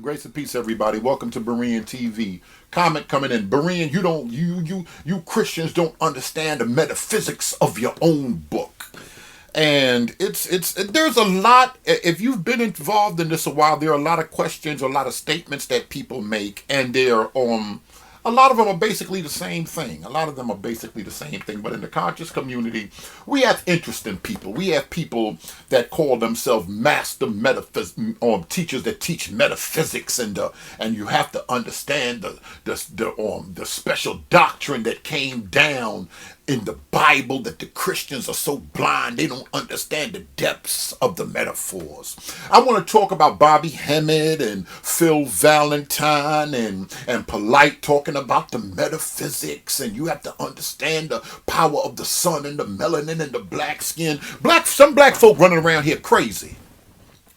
Grace and peace, everybody. Welcome to Berean TV. Comment coming in. Berean, you Christians don't understand the metaphysics of your own book. And there's a lot. If you've been involved in this a while, there are a lot of questions, a lot of statements that people make, and a lot of them are basically the same thing. A lot of them are basically the same thing. But in the conscious community, we have interesting people. We have people that call themselves master metaphysics, or teachers that teach metaphysics, and you have to understand the special doctrine that came down in the Bible, that the Christians are so blind they don't understand the depths of the metaphors. I want to talk about Bobby Hemmett and Phil Valentine and Polite talking about the metaphysics, and you have to understand the power of the sun and the melanin and the black skin. Some black folk running around here crazy.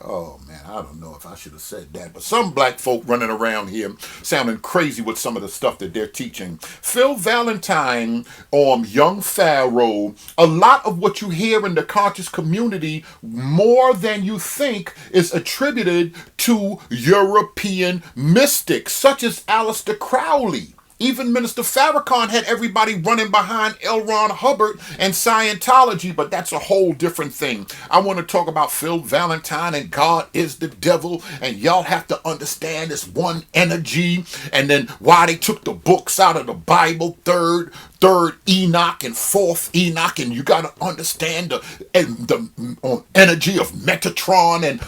Oh man, I don't know if I should have said that, but some black folk running around here sounding crazy with some of the stuff that they're teaching. Phil Valentine, Young Pharaoh, a lot of what you hear in the conscious community, more than you think, is attributed to European mystics, such as Aleister Crowley. Even Minister Farrakhan had everybody running behind L. Ron Hubbard and Scientology, but that's a whole different thing. I want to talk about Phil Valentine and God is the devil, and y'all have to understand this one energy, and then why they took the books out of the Bible, third Enoch and fourth Enoch, and you got to understand the energy of Metatron, and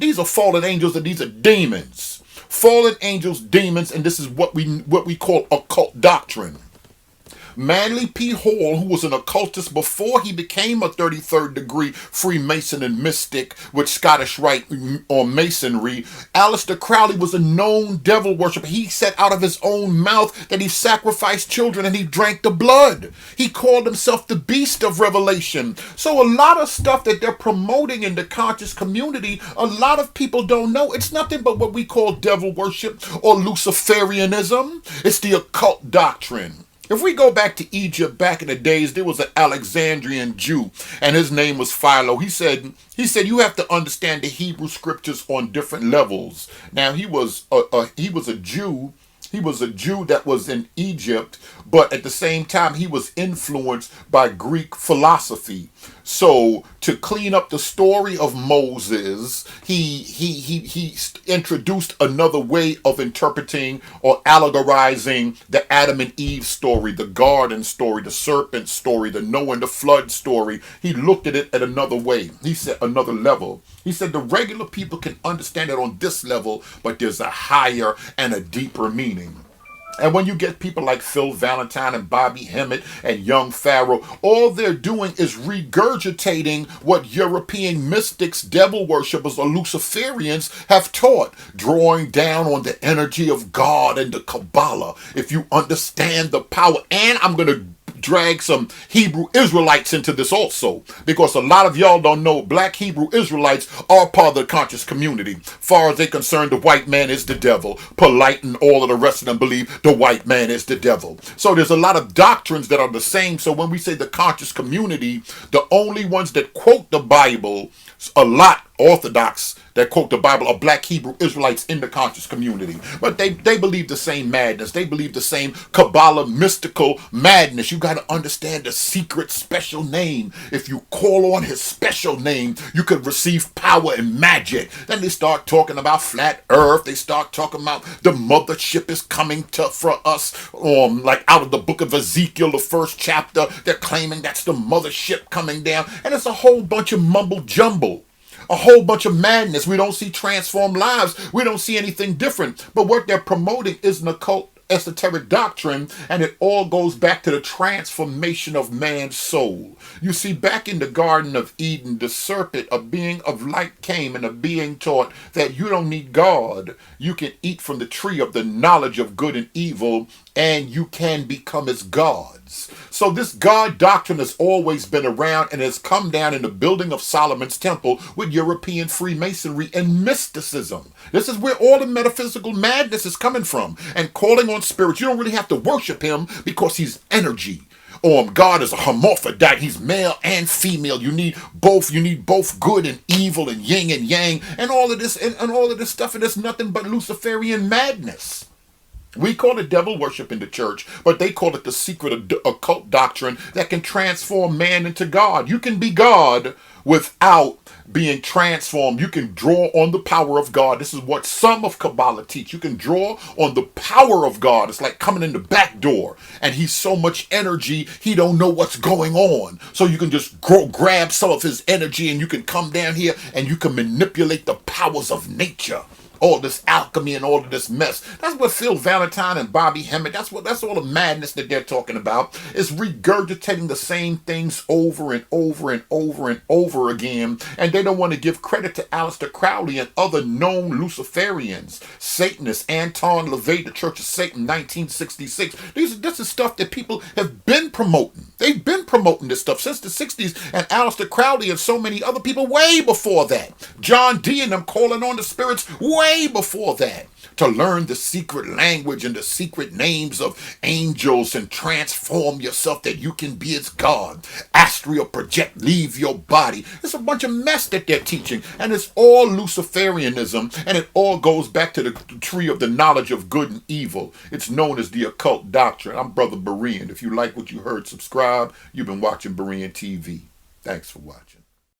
these are fallen angels and these are demons. Fallen angels, demons, and this is what we call occult doctrine. Manly P. Hall, who was an occultist before he became a 33rd degree Freemason and mystic with Scottish Rite or Masonry, Aleister Crowley was a known devil worshiper. He said out of his own mouth that he sacrificed children and he drank the blood. He called himself the Beast of Revelation. So a lot of stuff that they're promoting in the conscious community, a lot of people don't know. It's nothing but what we call devil worship or Luciferianism. It's the occult doctrine. If we go back to Egypt back in the days, there was an Alexandrian Jew, and his name was Philo. He said you have to understand the Hebrew scriptures on different levels. Now he was a Jew. He was a Jew that was in Egypt, but at the same time, he was influenced by Greek philosophy. So to clean up the story of Moses, he introduced another way of interpreting or allegorizing the Adam and Eve story, the garden story, the serpent story, the Noah and the flood story. He looked at it at another way. He said another level. He said the regular people can understand it on this level, but there's a higher and a deeper meaning. And when you get people like Phil Valentine and Bobby Hemmett and Young Pharaoh, all they're doing is regurgitating what European mystics, devil worshippers, or Luciferians have taught, drawing down on the energy of God and the Kabbalah. If you understand the power, and I'm going to drag some Hebrew Israelites into this also, because a lot of y'all don't know black Hebrew Israelites are part of the conscious community. Far as they're concerned, the white man is the devil. Polite and all of the rest of them believe the white man is the devil. So there's a lot of doctrines that are the same. So when we say the conscious community, the only ones that quote the Bible a lot, Orthodox that quote the Bible, are black Hebrew Israelites in the conscious community. But they believe the same madness. They believe the same Kabbalah mystical madness. You got to understand the secret special name. If you call on his special name, you could receive power and magic. Then they start talking about flat earth. They start talking about the mothership is coming for us. Like out of the book of Ezekiel, the first chapter, they're claiming that's the mothership coming down. And it's a whole bunch of mumble jumble. A whole bunch of madness. We don't see transformed lives. We don't see anything different. But what they're promoting is an occult esoteric doctrine, and it all goes back to the transformation of man's soul. You see, back in the Garden of Eden, the serpent, a being of light, came, and a being taught that you don't need God. You can eat from the tree of the knowledge of good and evil, and you can become as gods. So this God doctrine has always been around and has come down in the building of Solomon's temple with European Freemasonry and mysticism. This is where all the metaphysical madness is coming from. And calling on spirits, you don't really have to worship him because he's energy. God is a hermaphrodite. He's male and female. You need both. You need both good and evil and yin and yang and all of this and all of this stuff. And it's nothing but Luciferian madness. We call it devil worship in the church, but they call it the secret occult doctrine that can transform man into God. You can be God without being transformed. You can draw on the power of God. This is what some of Kabbalah teach. You can draw on the power of God. It's like coming in the back door, and he's so much energy, he don't know what's going on. So you can just grab some of his energy, and you can come down here, and you can manipulate the powers of nature. All this alchemy and all of this mess. That's what Phil Valentine and Bobby Hemmett, that's all the madness that they're talking about. Is regurgitating the same things over and over and over and over again. And they don't want to give credit to Aleister Crowley and other known Luciferians. Satanists, Anton LaVey, the Church of Satan, 1966. This is stuff that people have been promoting. They've been promoting this stuff since the 60s. And Aleister Crowley and so many other people way before that. John Dee and them calling on the spirits way before that, to learn the secret language and the secret names of angels and transform yourself that you can be as God. Astral project, leave your body. It's a bunch of mess that they're teaching, and it's all Luciferianism, and it all goes back to the tree of the knowledge of good and evil. It's known as the occult doctrine. I'm Brother Berean. If you like what you heard, subscribe. You've been watching Berean TV. Thanks for watching.